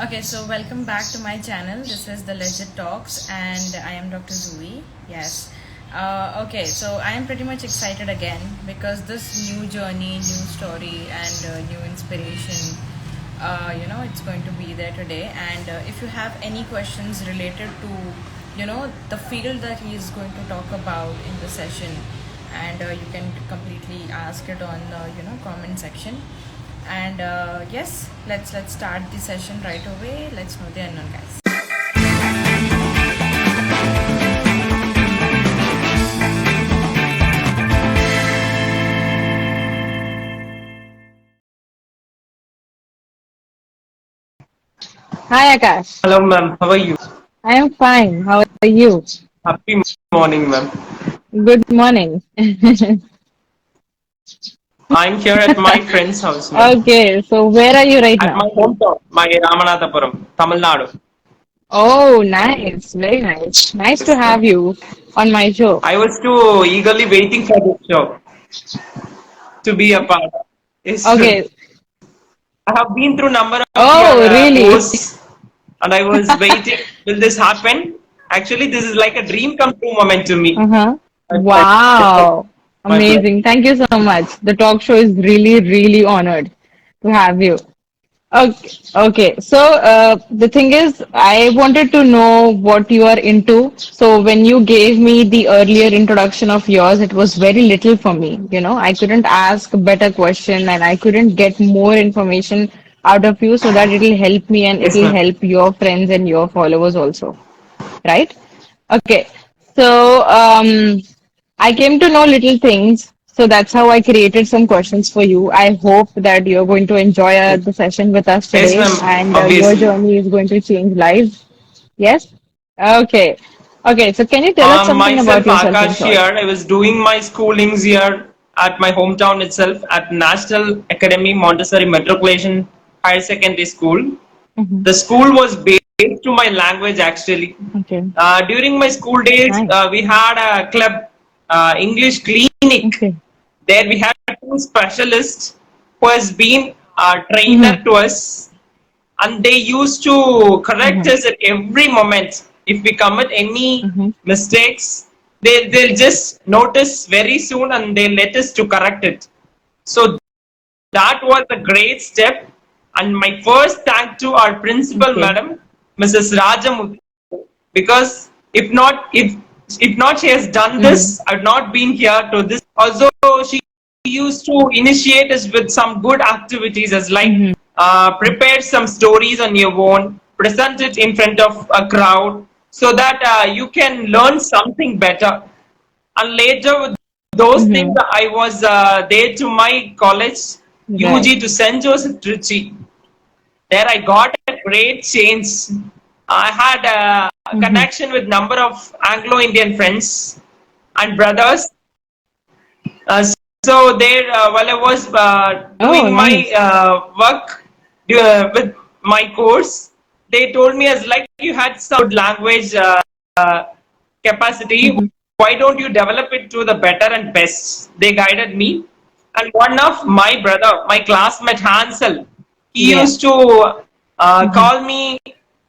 Okay, so welcome back to my channel. This is the Legit Talks, and I am Dr. Zui. Yes. Okay, so I am pretty much excited again because this new journey, new story, and new inspiration, it's going to be there today. And if you have any questions related to, the field that he is going to talk about in the session, and you can completely ask it on the, comment section. And yes, let's start the session right away. Let's know the unknown, guys. Hi Akash. Hello, ma'am. How are you? I am fine. How are you? Happy morning, ma'am. Good morning. I'm here at my friend's house, ma'am. Okay, so where are you right At now? my hometown, my Ramanathapuram, Tamil Nadu. Oh, nice. Very nice. Nice to Yes, have ma'am. you on my show. I was too eagerly waiting for this show to be a part. Yes, ma'am. Okay. I have been through number of your Oh, really? posts, and I was waiting. Will this happen? Actually, this is like a dream come true moment to me. Uh-huh. But I accepted Wow. my blessing. Amazing. Thank you so much. The talk show is really, really honored to have you. Okay, okay. So the thing is, I wanted to know what you are into. So when you gave me the earlier introduction of yours, it was very little for me. I couldn't ask a better question and I couldn't get more information out of you so that it'll help me and Yes, it'll ma'am. help your friends and your followers also, right? Okay. So I came to know little things. So that's how I created some questions for you. I hope that you're going to enjoy the session with us Yes, today ma'am. and your Obviously. journey is going to change lives. Yes? Okay. Okay. So can you tell us something Myself, about yourself in Akash short? here. I was doing my schoolings here at my hometown itself at National Academy Montessori Matriculation Higher Secondary School. Hmm. The school was based to my language actually. Okay. During my school days, Nice. we had a club, English clinic. Okay. There we had two specialists who has been a trainer Mm-hmm. to us, and they used to correct Mm-hmm. us at every moment. If we commit any Mm-hmm. mistakes, they'll just notice very soon and they let us to correct it. So that was a great step. And my first thank to our principal Okay. madam, Mrs. Rajamuthu, because if not she has done Mm-hmm. this, I've not been here to this. Also, she used to initiate us with some good activities as like Mm-hmm. prepare some stories on your own, present it in front of a crowd so that you can learn something better. And later with those things, Mm-hmm. I was there to my college, Right. UG to St. Joseph Trichy. There I got a great change. I had a Mm-hmm. connection with number of Anglo-Indian friends and brothers. Uh, so there, while I was Oh, doing my nice. work with my course, they told me as like you had some good language uh, capacity. Mm-hmm. Why don't you develop it to the better and best? They guided me, and one of my brother, my classmate Hansel, he Yeah. used to Mm-hmm. call me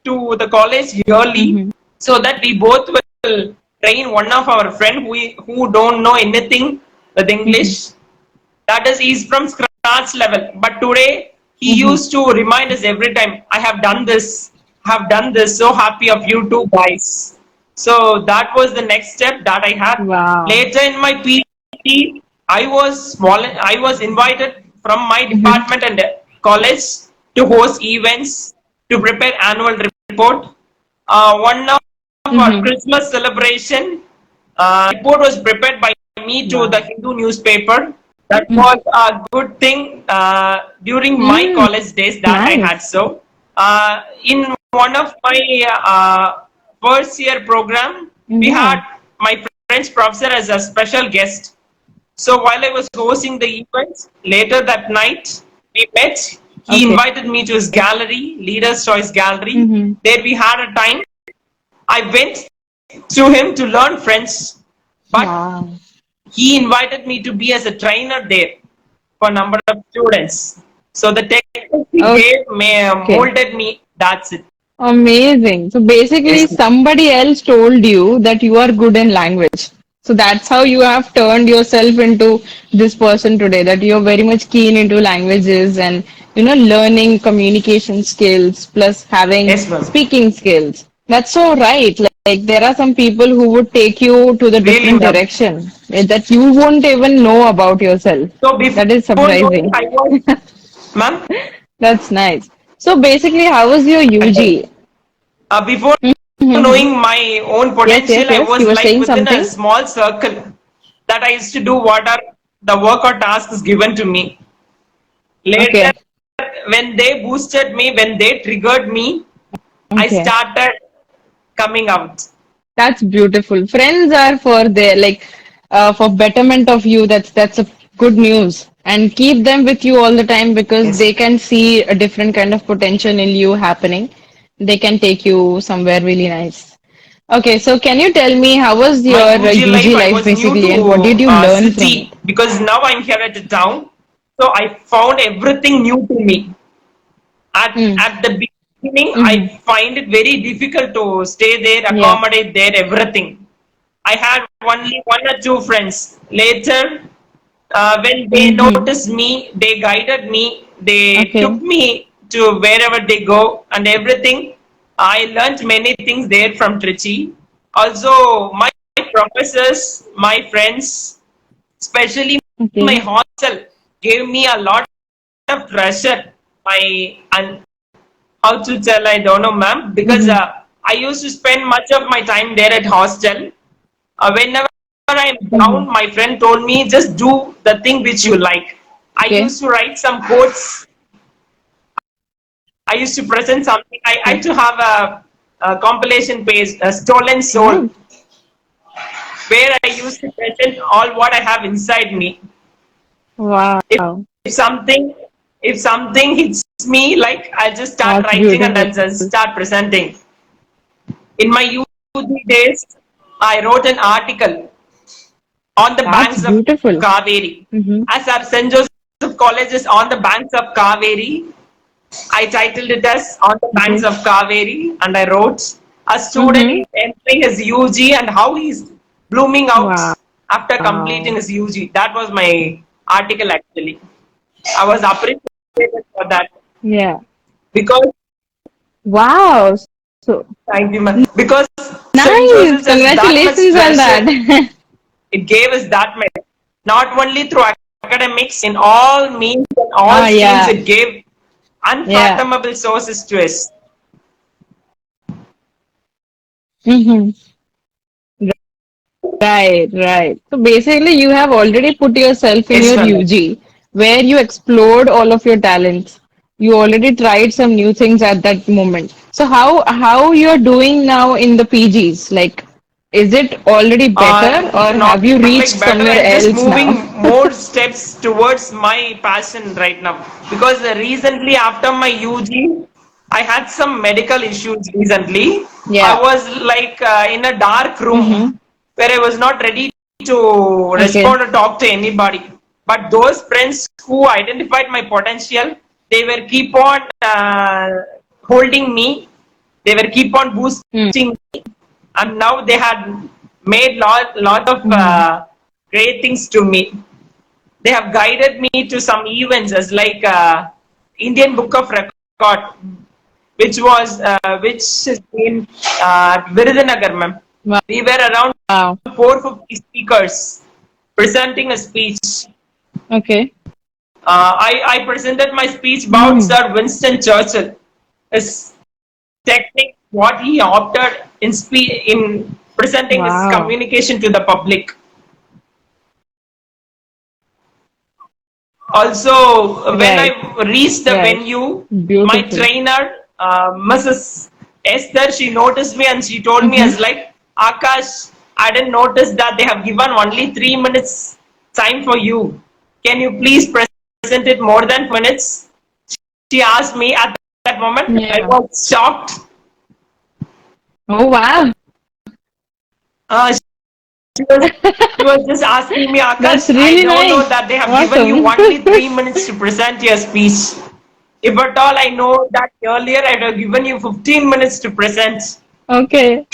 to the college yearly Mm-hmm. so that we both will train one of our friend who don't know anything with Mm-hmm. English. That is, he's from scratch level. But today he Mm-hmm. used to remind us every time, I have done this, have done this. So happy of you two guys. So that was the next step that I had. Wow. Later in my PT, I was invited from my Mm-hmm. department and college to host events to prepare annual report. One of our Mm-hmm. Christmas celebration report was prepared by me to the Wow. Hindu newspaper. That Mm. was a good thing during my Mm. college days that I had. Nice. So, in one of my first year program, we Yeah. had my French professor as a special guest. So while I was hosting the event, later that night we met. He Okay. invited me to his gallery, Leaders' Choice Gallery. Mm-hmm. There we had a time. I went to him to learn French, but Wow. he invited me to be as a trainer there for a number of students. So the technique he Okay. gave me, molded me That's it. Amazing. So basically, Yes. somebody else told you that you are good in language. So that's how you have turned yourself into this person today, that you're very much keen into languages and, learning communication skills plus having Yes, ma'am. speaking skills. That's so right. Like there are some people who would take you to the Really, different ma'am. direction that you won't even know about yourself. So before That is knowing, surprising. I was, ma'am. That's nice. So basically, how was your UG? Before Mm-hmm. knowing my own Yes, yes, potential, I yes. You was were like saying within a something? small circle that I used to do what are the work or tasks given to me. Later, Okay, when they boosted me, when they triggered me, I okay. started coming out. That's beautiful. Friends are for their for betterment of you. That's a good news. And keep them with you all the time because Yes. they can see a different kind of potential in you happening. They can take you somewhere really nice. Okay, so can you tell me how was My your UG life, UG I life was new to basically and what did you learn from city it? because now I'm here at the town. So I found everything new to me. Mm. At the beginning, I Mm-hmm. find it very difficult to stay there, Yeah. accommodate there, everything. I had only one or two friends. Later, when they Mm-hmm. noticed me, they guided me, they took Okay. me to wherever they go and everything. I learned many things there from Trichy. Also, my professors, my friends, especially my Okay. hostel, gave me a lot of treasure. My and how to tell, I don't know, ma'am, because Mm-hmm. I used to spend much of my time there at hostel. Whenever I'm Mm-hmm. down, my friend told me just do the thing which you like. I Okay. used to write some quotes. I used to present something. I Okay. to have a compilation page, a stolen soul, Nice. where I used to present all what I have inside me. If, Wow. if something, if something hits me, like I'll just start That's writing and beautiful. I'll just start presenting. In my UG days, I wrote an article on the That's banks of beautiful. Kaveri. Mm-hmm. As our St. Joseph College is on the banks of Kaveri, I titled it as On the Banks Okay. of Kaveri and I wrote a student Mm-hmm. is entering his UG and how he's blooming out Wow. after completing his UG. That was my article actually. I was appreciated for that Yeah. because Wow. So thank you, man. Because St. nice. Joseph's has that much Congratulations on treasure. that. It gave us that much. Not only through academics, in all means and all Ah, streams, yeah. it gave Yeah. unfathomable sources to us. Mm-hmm. Right, right. So basically, you have already put yourself in Yes, your ma'am. UG where you explored all of your talents. You already tried some new things at that moment. So how you're doing now in the PGs? Like, is it already better or Not have you like reached better. somewhere I'm just else moving now? more steps towards my passion right now. Because recently, after my UG, I had some medical issues recently. I Yeah. was like in a dark room Mm-hmm. where I was not ready to Okay. respond or talk to anybody. But those friends who identified my potential, they were keep on holding me. They were keep on boosting me, and now they had made lot of Mm-hmm. great things to me. They have guided me to some events as like Indian Book of Record, which is in Virudhunagar, ma'am. We were around Wow. 450 speakers presenting a speech. Okay. I presented my speech about Mm. Sir Winston Churchill, his technique, what he opted in presenting his Wow. communication to the public. Also, when I Right. reached the Right. venue, my Beautiful. trainer, Mrs. Esther, she noticed me and she told me Mm-hmm. as like, Akash, I didn't notice that they have given only 3 minutes time for you. Can you please present it more than minutes? She asked me at that moment. I Yeah. was shocked. Oh, wow. She was she was just asking me, That's Akash, I really don't know nice. that they have given you Awesome. only 3 minutes to present your speech. If at all I know that earlier, I'd have given you 15 minutes to present. Okay.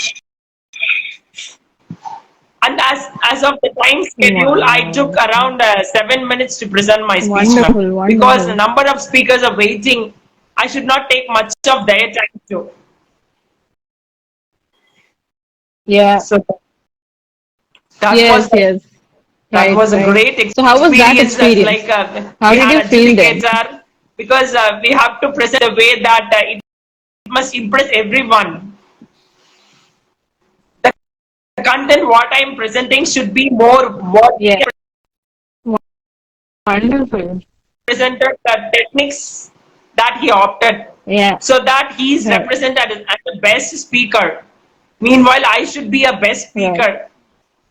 And as of the time schedule, I took Wow. around 7 minutes to present my speech, ma'am. Wonderful, Because the wonderful. number of speakers are waiting, I should not take much of their time too. Yeah. So that was Yes, yes. that Right, was a right. great So how was that experience. As experience? like How we did had you feel then? adjudicates are because we have to present a way that it must impress everyone. The content what I am presenting should be more what Yeah. Wonderful. presented the techniques that he opted, Yeah. so that he is Right. represented as the best speaker. Meanwhile, I should be a best Right. speaker.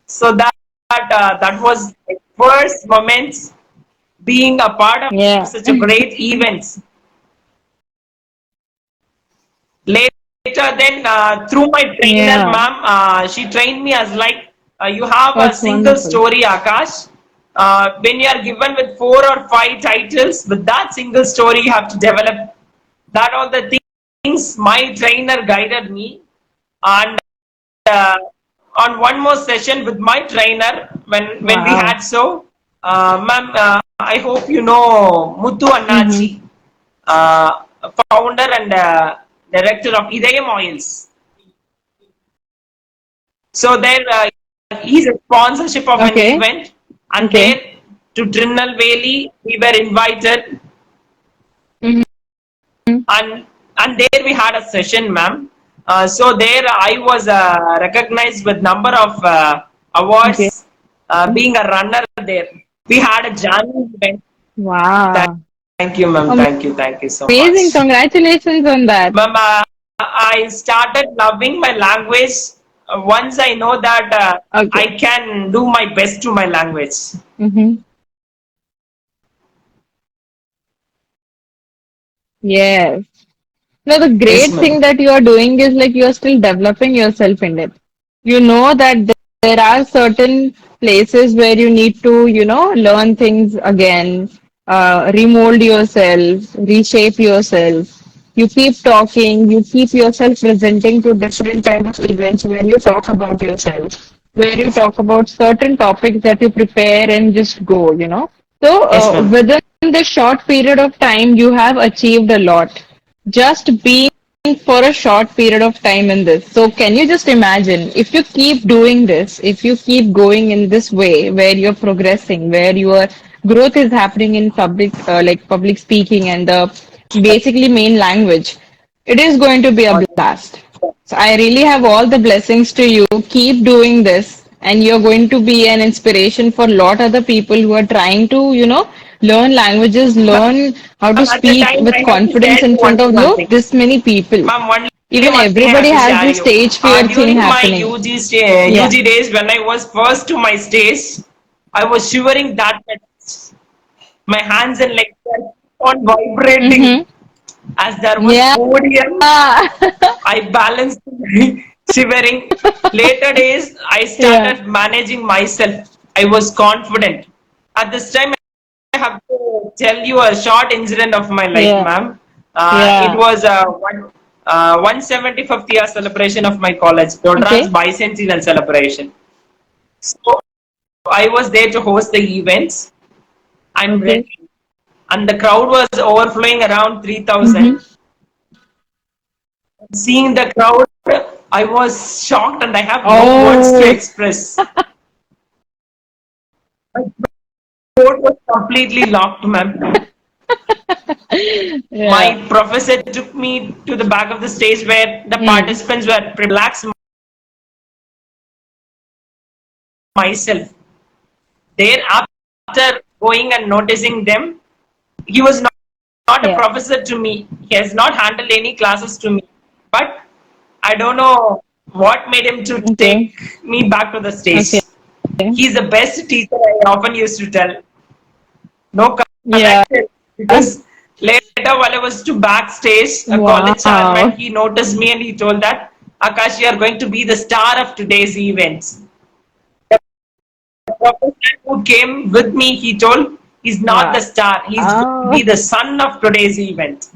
So that was my first moments being a part of Yeah. such a great event. Later, then through my trainer, Yeah. ma'am, she trained me as like you have a That's single wonderful. story, Akash. When you are given with 4 or 5 titles, with that single story, you have to develop. That are the things my trainer guided me. And uh, on one more session with my trainer, when we Wow. had so, ma'am, I hope you know Muthu Mm-hmm. Annachi, uh, founder and director of Idayam Oils. So there, he's a sponsorship of an Okay. event, and Okay. there to Trinalveli we were invited, Mm-hmm. and there we had a session, ma'am. So there I was recognized with number of Okay. awards, being a runner there. We had a January event. Wow. Thank you, ma'am. Thank you so Amazing. much. Congratulations on that. Ma'am, I started loving my language once I know that Okay. I can do my best to my language. Mm-hmm. Yes. No, the Yes, great ma'am. thing that you are doing is like you are still developing yourself in it. You know that there are certain places where you need to, learn things again, remold yourself, reshape yourself. You keep talking, you keep yourself presenting to different kind of events where you talk about yourself, where you talk about certain topics that you prepare and just go. So Yes, ma'am. within this short period of time, you have achieved a lot just being for a short period of time in this. So can you just imagine if you keep doing this, if you keep going in this way where you're progressing, where your growth is happening in public, like public speaking and the basically main language, it is going to be a blast. So I really have all the blessings to you. Keep doing this and you're going to be an inspiration for a lot other people who are trying to, learn languages, learn how to At the speak time, with I have to share confidence in you front of one thing. this many people. Ma'am, only Even one thing I everybody have to has share this you. stage fear thing During my happening. Yeah. UG days, when I was first to my stage, I was shivering that much. My hands and legs were on vibrating Mm-hmm. as there was Yeah. podium. I balanced shivering. Later days, I Yeah. started managing myself. I was confident. At this time, I have to tell you a short incident of my life, Yeah. ma'am. It Yeah. was 175th year celebration of my college, Dodras Okay. bicentennial celebration. So I was there to host the events. I'm Okay. ready, and the crowd was overflowing around 3,000. Mm-hmm. Seeing the crowd, I was shocked and I have no words to Oh. express. My throat was completely locked, ma'am. Yeah. My professor took me to the back of the stage where the Mm. participants were relaxed myself. There, after going and noticing them, he was not a Yeah. professor to me. He has not handled any classes to me. But I don't know what made him to Okay. take me back to the Okay. stage. He's the best teacher, I often used to tell. No Yeah. connection. Because later, while I was to backstage, a college chairman, Wow. he noticed me and he told that, Akash, you are going to be the star of today's event. The professor who came with me, he told, He's not the Wow. star. He's going to be the sun of today's event.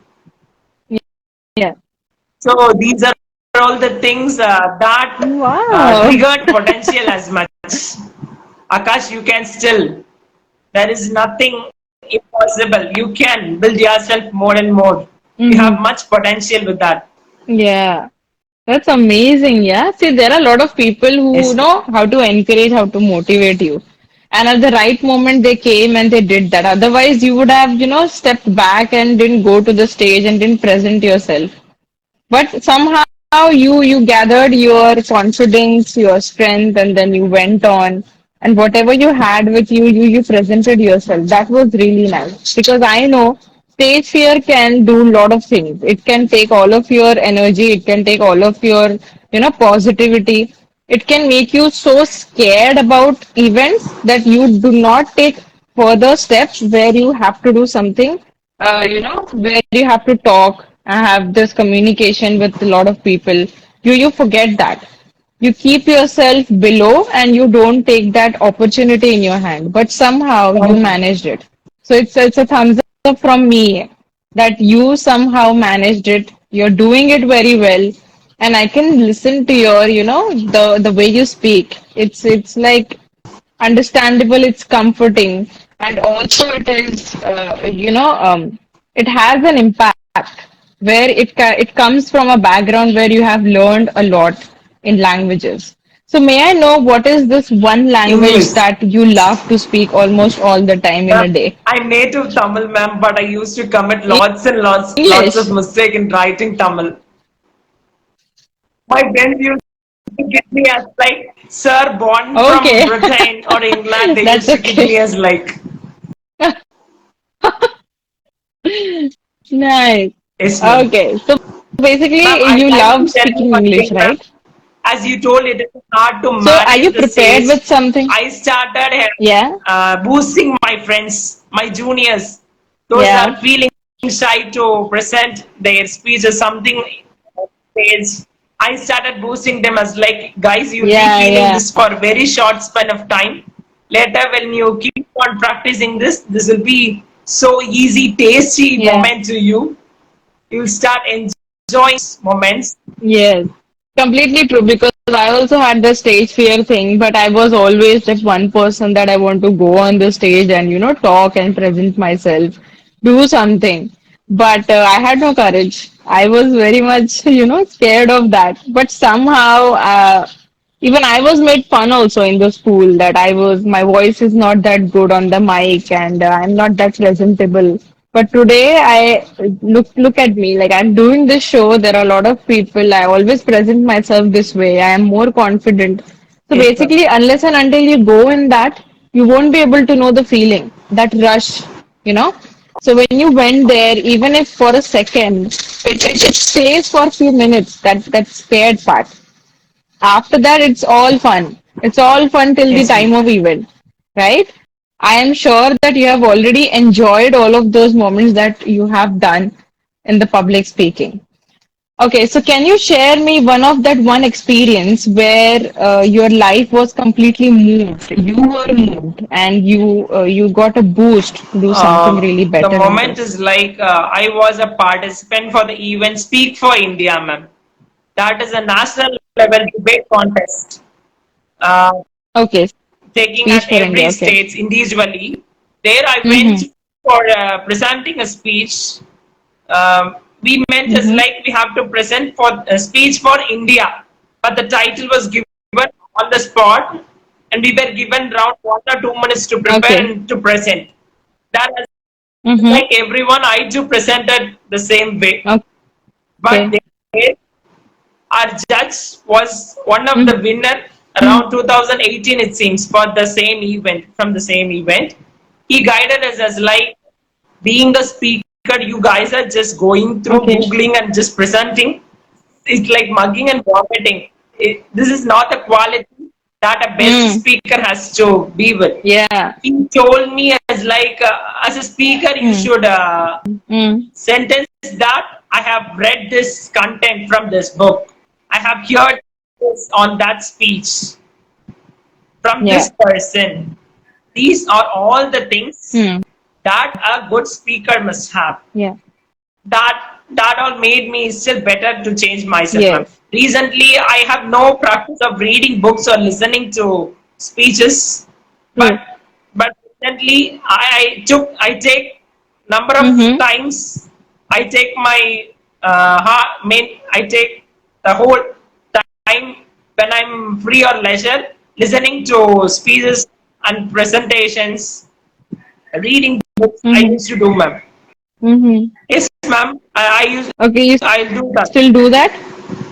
Yeah. So these are all the things that Wow. triggered potential as much. Akash, you can still. There is nothing impossible. You can build yourself more and more. You have Hmm. much potential with that. Yeah. That's amazing. Yeah. See, there are a lot of people who Yes, know how to encourage, how to motivate you. And at the right moment, they came and they did that. Otherwise, you would have, stepped back and didn't go to the stage and didn't present yourself. But somehow you gathered your confidence, your strength, and then you went on. And whatever you had with you, you presented yourself. That was really nice. Because I know stage fear can do a lot of things. It can take all of your energy, it can take all of your, positivity. It can make you so scared about events that you do not take further steps where you have to do something, where you have to talk and have this communication with a lot of people. You forget that. You keep yourself below and you don't take that opportunity in your hand. But somehow you managed it. So it's a thumbs up from me that you somehow managed it. You're doing it very well. And I can listen to your, the way you speak. It's like understandable, it's comforting, and also it is, it has an impact where it comes from a background where you have learned a lot in languages. So may I know what is this one language English. that you love to speak almost all the time in Ma'am, a day? I'm native Tamil, ma'am, but I used to commit lots and lots of English. mistake in writing Tamil. My friends used to give me as like, sir, born from Okay. Britain or England. They That's used to give okay. me as like, Nice. yes, ma'am. Okay. So Ma'am, basically, I'd you like love to tell you speaking one English, thing, ma'am. right? As you told, it is hard to So are manage you the prepared stage. with something? I started Yeah. boosting my friends, my juniors. Those are Yeah. feeling shy to present their speech or something on stage. I started boosting them as like, guys, you'll be Yeah. feeling Yeah. this for a very short span of time. Later, when you keep on practicing this will be so easy, tasty Yeah. moment to you. You'll start enjoying moments. Yes, completely true because I also had the stage fear thing, but I was always that one person that I want to go on the stage and, talk and present myself, do something. But I had no courage. I was very much, scared of that. But somehow, even I was made fun also in the school that my voice is not that good on the mic and I'm not that presentable. But today look at me, like I'm doing this show. There are a lot of people. I always present myself this way. I am more confident. So Yes, ma'am. basically, unless and until you go in that, you won't be able to know the feeling, that rush, you know. So when you went there, even if for a second, it stays for a few minutes, that scared part. After that, it's all fun. It's all fun till the Yes, time ma'am. of event, right? I am sure that you have already enjoyed all of those moments that you have done in the public speaking. Okay, so can you share me one experience where your life was completely moved? You were moved, and you got a boost to do something really The better in moment this. is like I was a participant for the event Speak for India, ma'am. That is a national level debate contest, uh, Okay, taking speech at for every India. Okay. state individually. There I went Mm-hmm. for presenting a speech. We meant as Mm-hmm. like we have to present for a speech for India, but the title was given on the spot, and we were given around 1 or 2 minutes to prepare Okay. and to present. That has Mm-hmm. like everyone, I too presented the same way. But Okay. they, our judge was one of the Mm-hmm. winner around 2018, it seems, for the same event, from the same event. He guided us as like being a speaker, you guys are just going through Okay. Googling and just presenting. It's like mugging and vomiting. This is not a quality that a best Mm. speaker has to be with. Yeah. He told me as like as a speaker you Mm. should Mm. sentence that I have read this content from this book. I have heard this on that speech from this Yeah. person. These are all the things Mm. that a good speaker must have. Yeah. That all made me still better to change myself, ma'am. Yes. Recently I have no practice of reading books or listening to speeches, but True. recently I take number of Mm-hmm. times. I take my main I take the whole time when I'm free or leisure, listening to speeches and presentations, reading books. I Mm-hmm. used to do, ma'am. Mm-hmm. Yes, ma'am. Okay, you I'll do that. still do that?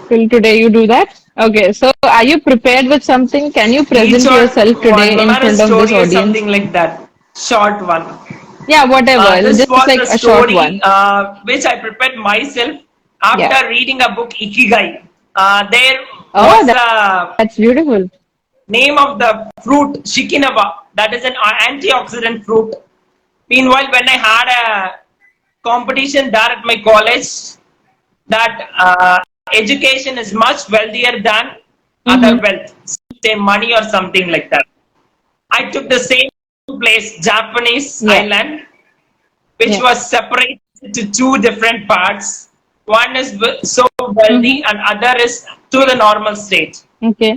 Till today you do that? Okay, so are you prepared with something? Can you Each present or yourself one, today in a front of this story or something audience? like that. Short one. Yeah, whatever. This Just was like a a short story one. which I prepared myself Yeah. after reading a book, Ikigai. There Oh, was a that's beautiful. name of the fruit, Shikinaba. That is an antioxidant fruit. Meanwhile, when I had a competition there at my college, that education is much wealthier than other Mm-hmm. wealth, say money or something like that. I took the same place, Japanese Yeah. island, which Yeah. was separated to two different parts. One is so Mm-hmm. wealthy, and other is to the normal state. Okay.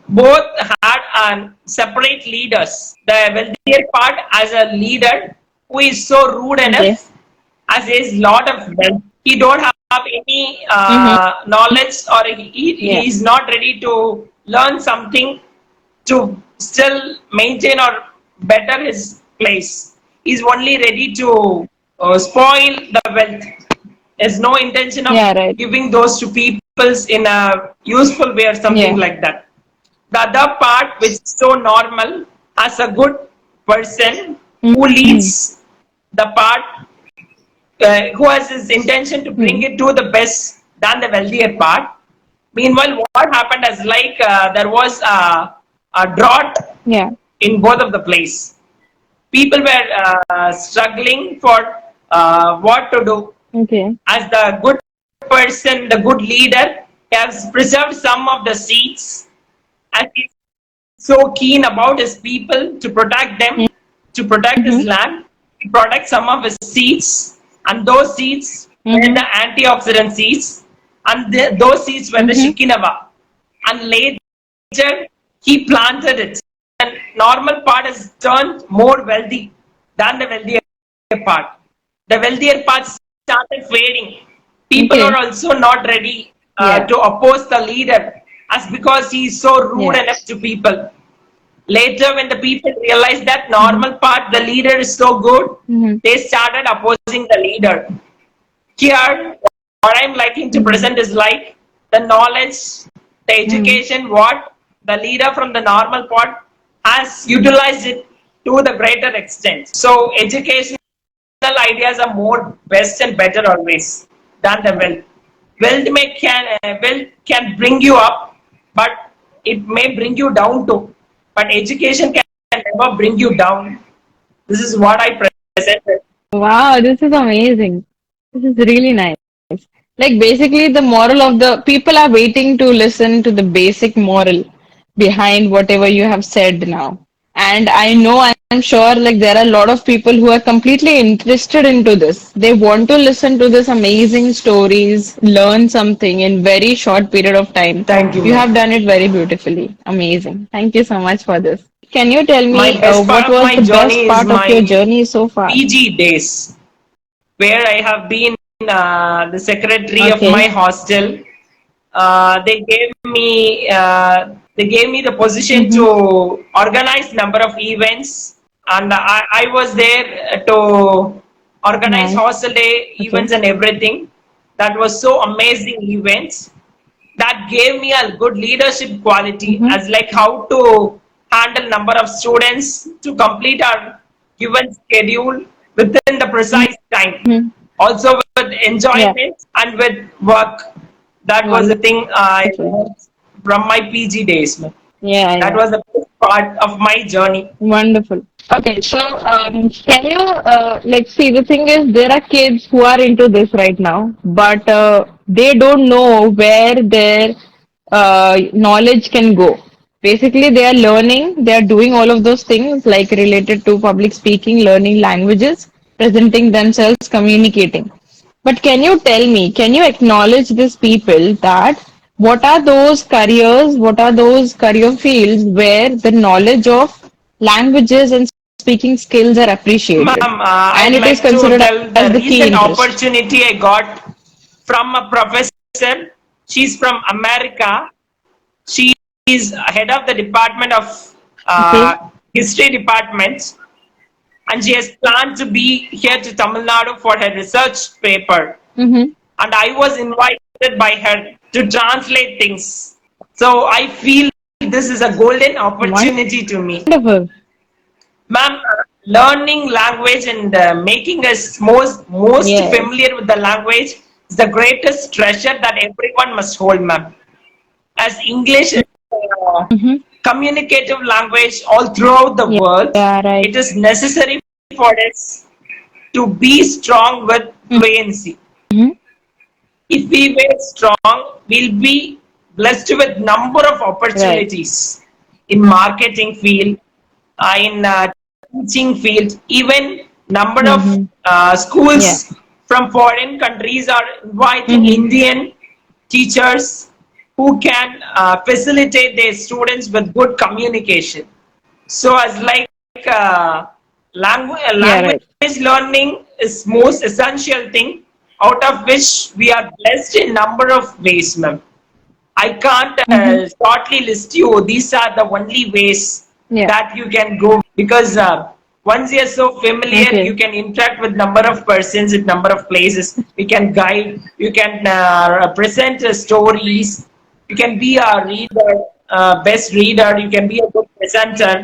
Both had separate leaders. The wealthier part as a leader who is so rude Okay. enough, as he is lot of wealth. He don't have any Mm-hmm. knowledge, or he Yeah. is not ready to learn something to still maintain or better his place. He's only ready to spoil the wealth. There's no intention of Yeah, right. giving those to peoples in a useful way or something Yeah. like that. The other part, which is so normal, as a good person who Mm-hmm. leads the part, who has his intention to bring Mm-hmm. it to the best than the wealthier part. Meanwhile, what happened is like there was a drought Yeah. in both of the place. People were struggling for what to do. Okay. As the good person, the good leader, has preserved some of the seeds, as he's so keen about his people to protect them, to protect his Mm-hmm. land, to protect some of his seeds, and those seeds were Mm-hmm. the antioxidant seeds, and those seeds were the Mm-hmm. Shikinava. And later he planted it. And normal part is turned more wealthy than the wealthier part. The wealthier part started fading. People are Okay. also not ready Yeah. to oppose the leader, as because he is so rude Yeah. enough to people. Later, when the people realized that Mm-hmm. normal part, the leader is so good, Mm-hmm. they started opposing the leader. Here, what I'm liking to Mm-hmm. present is like the knowledge, the Mm-hmm. education, what the leader from the normal part has utilized it to the greater extent. So, educational ideas are more best and better always than the wealth. Wealth can bring you up, but it may bring you down too. But education can never bring you down. This is what I presented. Wow, this is amazing. This is really nice. Like basically the moral of the people are waiting to listen to the basic moral behind whatever you have said now. And I know I'm sure like there are a lot of people who are completely interested into this. They want to listen to this amazing stories, learn something in very short period of time. Thank you, You ma'am. have done it very beautifully. Amazing. Thank you so much for this. Can you tell My me best part what of was my the journey best is part of your my journey so far? PG days, where I have been the secretary of my Okay. hostel. They gave me the position to Mm-hmm. organize number of events, and I was there to organize Nice. hostel day Okay. events and everything. That was so amazing events. That gave me a good leadership quality, Mm-hmm. as like how to handle number of students to complete our given schedule within the precise time, Mm-hmm. also with Yeah. enjoyment and with work. That was the thing I Wonderful. learned from my PG days. Yeah, That yeah. was the best part of my journey. Wonderful. Okay, so can you like see the thing is there are kids who are into this right now, but they don't know where their knowledge can go. Basically, they are learning, they are doing all of those things like related to public speaking, learning languages, presenting themselves, communicating. But can you tell me, can you acknowledge these people that what are those careers, what are those career fields where the knowledge of languages and speaking skills are appreciated Ma'am, and I'd it is like to considered tell as the the key recent interest? opportunity I got from a professor. She's from America. She is head of the department of Okay. history department, and she has planned to be here to Tamil Nadu for her research paper. Mm-hmm. And I was invited by her to translate things. So I feel this is a golden opportunity to me. Wonderful. Ma'am, learning language and making us most Yes. familiar with the language is the greatest treasure that everyone must hold, ma'am. As English is a Mm-hmm. communicative language all throughout the Yeah, world, yeah, right. it is necessary for us to be strong with fluency. Mm-hmm. If we were strong, we'll be blessed with number of Right. opportunities in marketing field, in teaching field, even number of Mm-hmm. Yeah. schools from foreign countries are inviting Mm-hmm. Indian teachers who can facilitate their students with good communication. So as like Yeah, language right. learning is most essential thing, out of which we are blessed in number of ways, ma'am. I can't Mm-hmm. shortly list you. These are the only ways Yeah. that you can go because once you're so familiar, you Okay. can interact with number of persons in number of places. You can guide. You can present stories. You can be a reader, best reader. You can be a good presenter.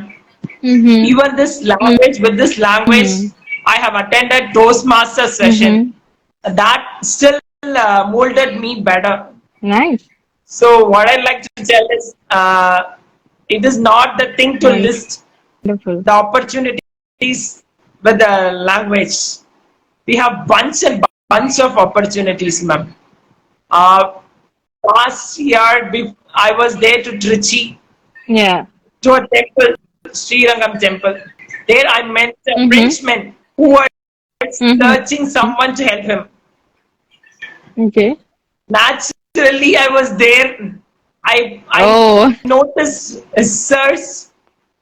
Mm-hmm. Even this language, with this language, Mm-hmm. I have attended Toastmaster session. Mm-hmm. That still molded me better. Nice. So what I like to tell is, it is not the thing to list Wonderful. the opportunities with the language. We have bunch and bunch of opportunities, ma'am. Uh, Last year, I was there to Trichy, Yeah. to a temple, Sri Rangam temple. There I met a Mm-hmm. Frenchman who was Mm-hmm. searching someone to help him. Okay. Naturally, I was there. I Oh. noticed his search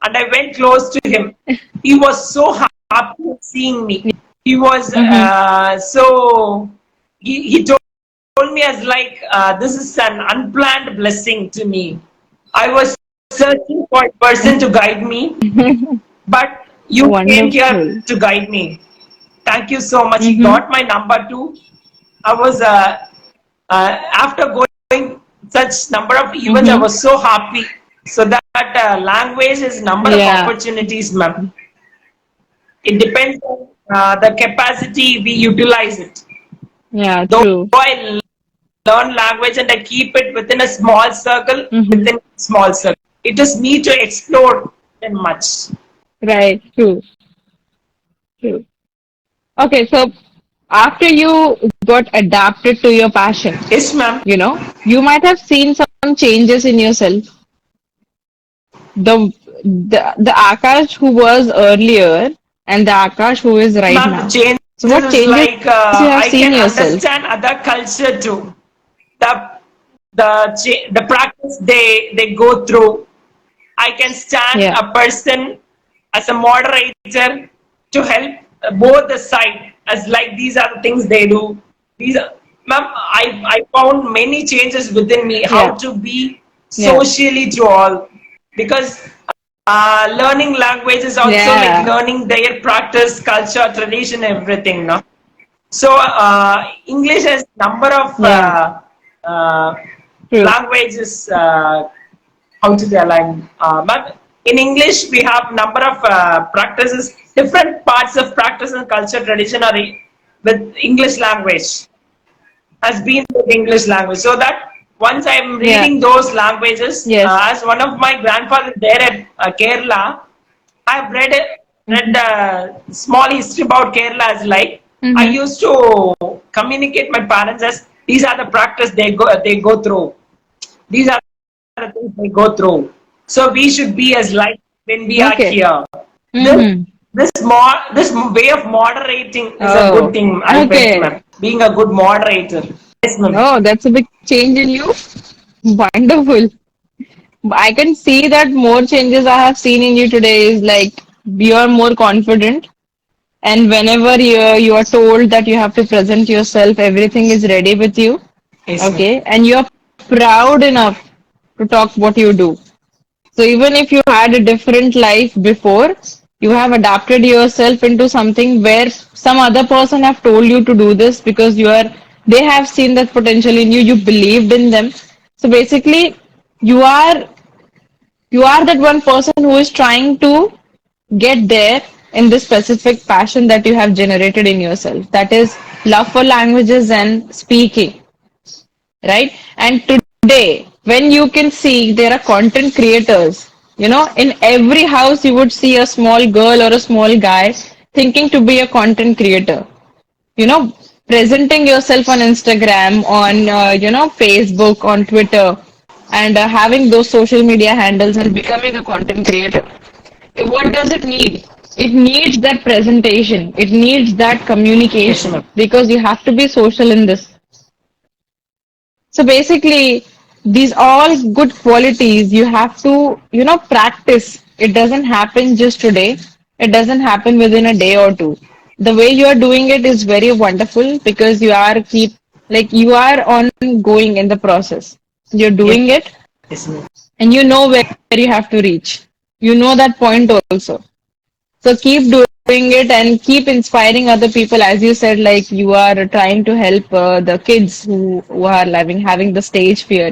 and I went close to him. He was so happy seeing me. He was Mm-hmm. he told me as like this is an unplanned blessing to me. I was searching for a person to guide me, but you came here Wonderful. to guide me. Thank you so much. He Mm-hmm. got my number too. I was after going such number of events, I Mm-hmm. was so happy. So that language is number of Yeah. opportunities, ma'am. It depends on the capacity we utilize it. Yeah, Though true. I learn language and I keep it within a small circle, Mm-hmm. within small circle. It is me to explore in much. Right. True. True. Okay, so after you got adapted to your passion, Yes, ma'am. you might have seen some changes in yourself. The the Akash who was earlier and the Akash who is right Ma'am, the now. changes So what is changes like you have I seen can yourself? understand other culture too. The the practice they go through. I can stand Yeah. a person as a moderator to help both the side as like these are the things they do. These are, ma'am, I found many changes within me how Yeah. to be Yeah. socially to all because learning language is also like Yeah. learning their practice, culture, tradition, everything. No, so English has number of Yeah. uh, True. languages. How to align. But in English, we have number of practices, different parts of practice and culture tradition are with English language has been with English language. So that once I am Yeah. reading those languages, Yes. as one of my grandfather there at Kerala, I have read Mm-hmm. small history about Kerala as like I Mm-hmm. used to communicate my parents as these are the practice they go through. These are the things they go through. So we should be as like when we are Okay. here. This Mm-hmm. this way of moderating is a good Oh, thing, I felt, okay. ma'am. Being a good moderator. Yes, ma'am. Oh, that's a big change in you. Wonderful. I can see that more changes I have seen in you today is like you are more confident, and whenever you are told that you have to present yourself, everything is ready with you. Yes, ma'am. Okay, and you are proud enough to talk what you do. So even if you had a different life before, you have adapted yourself into something where some other person have told you to do this because they have seen that potential in you, you believed in them. So basically, you are you are that one person who is trying to get there in this specific passion that you have generated in yourself. That is love for languages and speaking, right? And today, when you can see there are content creators, in every house you would see a small girl or a small guy thinking to be a content creator, you know, presenting yourself on Instagram, on, Facebook, on Twitter, and having those social media handles and becoming a content creator. What does it need? It needs that presentation. It needs that Yes, communication ma'am. because you have to be social in this. So basically, these all good qualities you have to, practice. It doesn't happen just today. It doesn't happen within a day or two. The way you are doing it is very wonderful because you are ongoing in the process. You're Yes, doing it yes, ma'am. and you know where you have to reach. You know that point also. So keep doing it and keep inspiring other people. As you said, like you are trying to help the kids who are having the stage fear.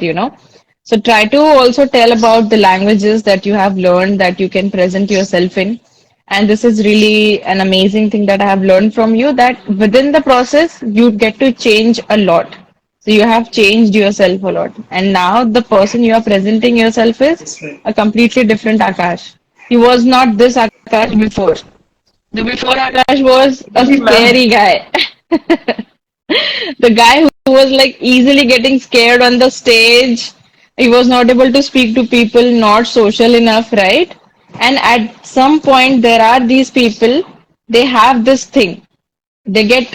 So try to also tell about the languages that you have learned that you can present yourself in. And this is really an amazing thing that I have learned from you that within the process, you get to change a lot. So you have changed yourself a lot. And now the person you are presenting yourself is Yes, ma'am. a completely different Akash. He was not this Akash before. The before Akash was a Really, ma'am. scary guy. The guy who was like easily getting scared on the stage. He was not able to speak to people, not social enough, right? And at some point, there are these people, they have this thing. They get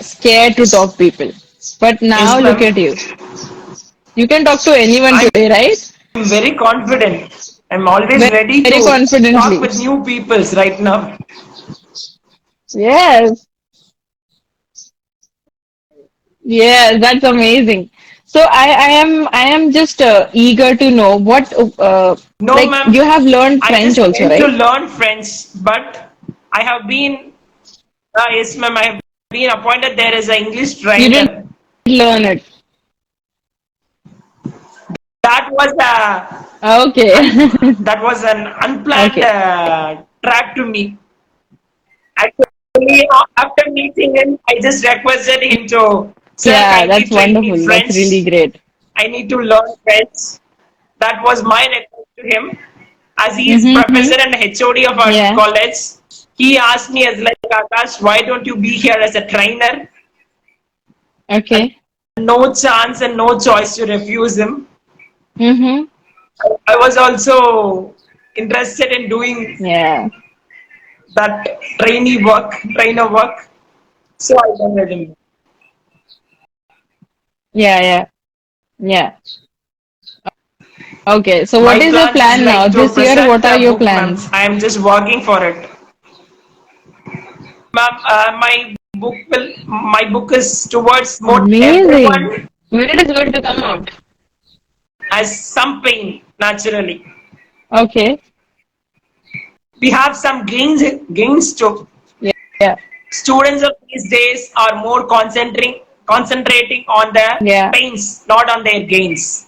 scared to talk people. But now look Yes, at you. ma'am. You can talk to anyone I'm today, right? very confident. I'm always Very ready to confidently. talk with new peoples right now. Yes. Yes, that's amazing. So I am just eager to know what No, like ma'am. you have learned I French just also, went to right? learn French, but I have been, yes, ma'am. I have been appointed there as an English You didn't trainer. learn it. That was a Okay. that was an unplanned Okay. track to me. Actually, after meeting him, I just requested him to, sir, Yeah, kindly that's train me wonderful. That's really French. great. I need to learn French. That was my request to him. As he is Mm-hmm. professor and HOD of our Yeah. college, he asked me as like Akash, why don't you be here as a trainer? And Okay. no chance and no choice to refuse him. Mm-hmm. I was also interested in doing Yeah. that trainer work. So I wanted him. Yeah, yeah. Yeah. Okay. So what My is your plans is plan now? like to This year, present what are a your book, ma'am. plans? I am just working for it. Ma'am, my book is towards motivate Amazing. everyone When it is going to come out? has some pain naturally. Okay. We have some gains too. Yeah. Students of these days are more concentrating on their Yeah. pains, not on their gains.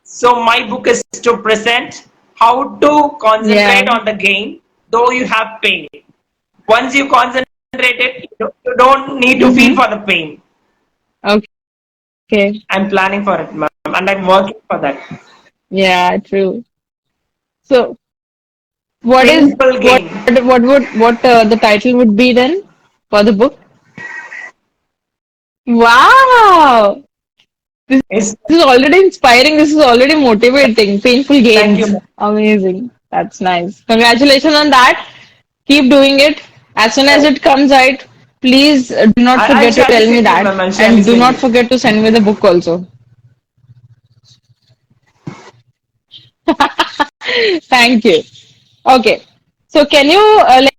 So my book is to present how to concentrate Yeah. on the gain, though you have pain. Once you concentrate it, you don't need to feel Mm-hmm. for the pain. Okay. I'm planning for it, ma'am, and I'm working for that. Yeah, true. So Painful gain what the title would be then for the book? Wow! This is is. already inspiring. This is already motivating. Painful Thank gains. you, ma'am. Amazing. That's nice. Congratulations on that. Keep doing it. As soon as it comes out, please do not I'll forget to surely tell me send you, that. ma'am. I'll surely And do send not you. forget to send me the book also. Thank you. Okay. So can you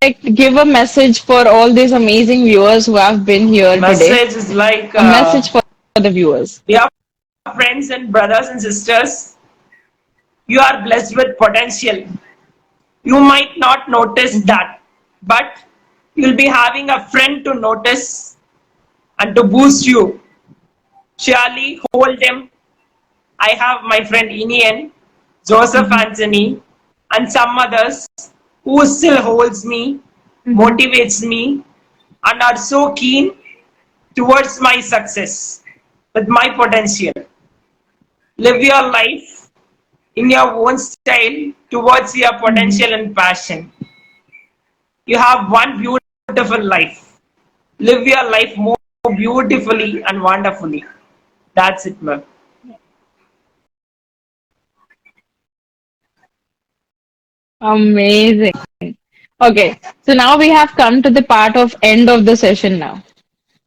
like give a message for all these amazing viewers who have been here today? Message is like, A message for the viewers. dear friends and brothers and sisters, you are blessed with potential. You might not notice Mm-hmm. that, but you'll be having a friend to notice and to boost you. Surely hold them. I have my friend Inian, Joseph Mm-hmm. Anthony, and some others who still holds me, Mm-hmm. motivates me, and are so keen towards my success with my potential. Live your life in your own style towards your Mm-hmm. potential and passion. You have one beautiful life. Live your life more beautifully and wonderfully. That's it, ma'am. Amazing. Okay. So now we have come to the part of end of the session now.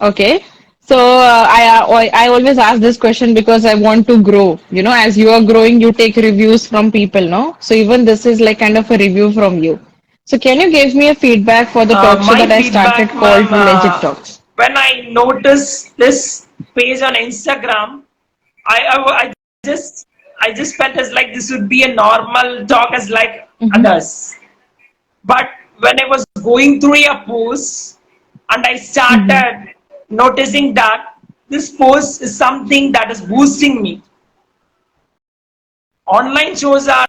Okay. So I always ask this question because I want to grow. You know, as you are growing, you take reviews from people, no? So even this is like kind of a review from you. So can you give me a feedback for the talk show My that I started feedback, called ma'am, Legit Talks? when I noticed this page on Instagram, I just I just felt as like this would be a normal talk as like Mm-hmm. others. But when I was going through your post and I Mm-hmm. started noticing that this post is something that is boosting me. Online shows are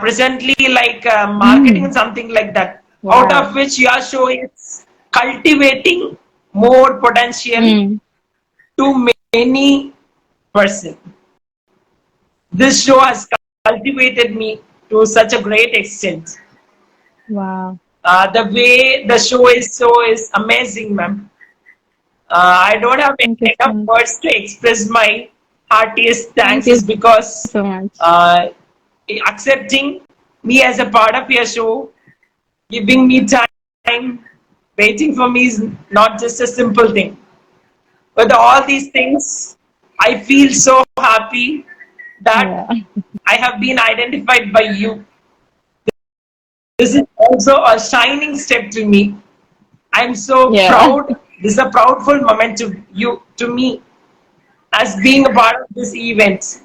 presently like marketing Mm. and something like that, out of Wow. which your show is cultivating more potential Mm. to many person. This show has cultivated me to such a great extent. Wow. The way the show is so is amazing, ma'am. I don't have Thank you so enough much. words to express my heartiest Thank thanks you is because so much. uh, accepting me as a part of your show, giving me time, waiting for me is not just a simple thing. With all these things, I feel so happy that Yeah. I have been identified by you. This is also a shining step to me. I'm so Yeah. proud. This is a proudful moment to you, to me, as being a part of this event.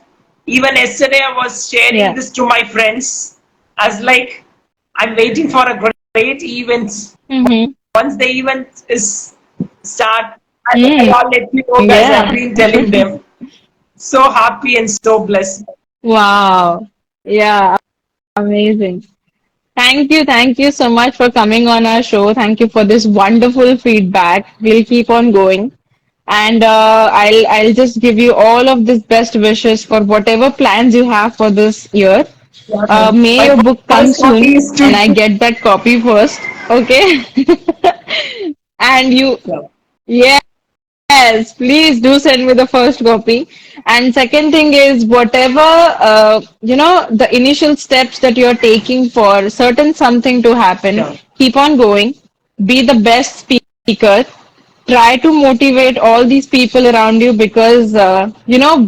Even yesterday, I was sharing Yeah. this to my friends as like I'm waiting for a great event. Mm-hmm. Once the event is start, Mm. I'll let you know, guys. I've Yeah. been telling them. So happy and so blessed. Wow. Yeah. Amazing. Thank you so much for coming on our show. Thank you for this wonderful feedback. We'll keep on going. And I'll just give you all of this best wishes for whatever plans you have for this year. Yeah, May my your book come first copy soon is to and I you. get that copy first. Okay? And you, Yeah. yes, please do send me the first copy. And second thing is whatever the initial steps that you're taking for certain something to happen, Yeah. keep on going. Be the best speaker. Try to motivate all these people around you because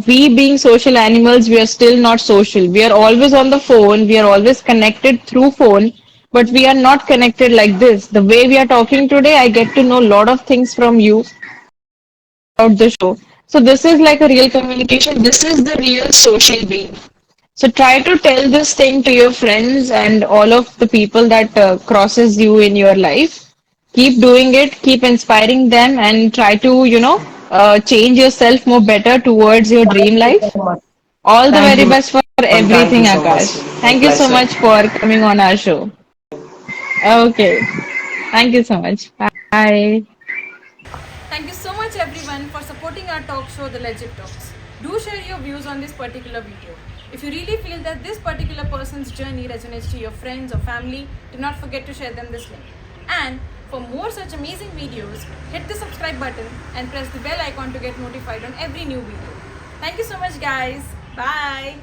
we being social animals, we are still not social. We are always on the phone. We are always connected through phone. But we are not connected like this. The way we are talking today, I get to know a lot of things from you throughout the show. So this is like a real communication. This is the real social being. So try to tell this thing to your friends and all of the people that crosses you in your life. Keep doing it. Keep inspiring them, and try to change yourself more better towards your dream Thank you life. so much. All the Thank very you, best for ma'am. Thank everything, you so much. Akash. A Thank you so pleasure. much for coming on our show. Okay. Thank you so much. Bye. Thank you so much everyone for supporting our talk show The Legit Talks. Do share your views on this particular video. If you really feel that this particular person's journey resonates to your friends or family, do not forget to share them this link. And for more such amazing videos, hit the subscribe button and press the bell icon to get notified on every new video. Thank you so much guys. Bye.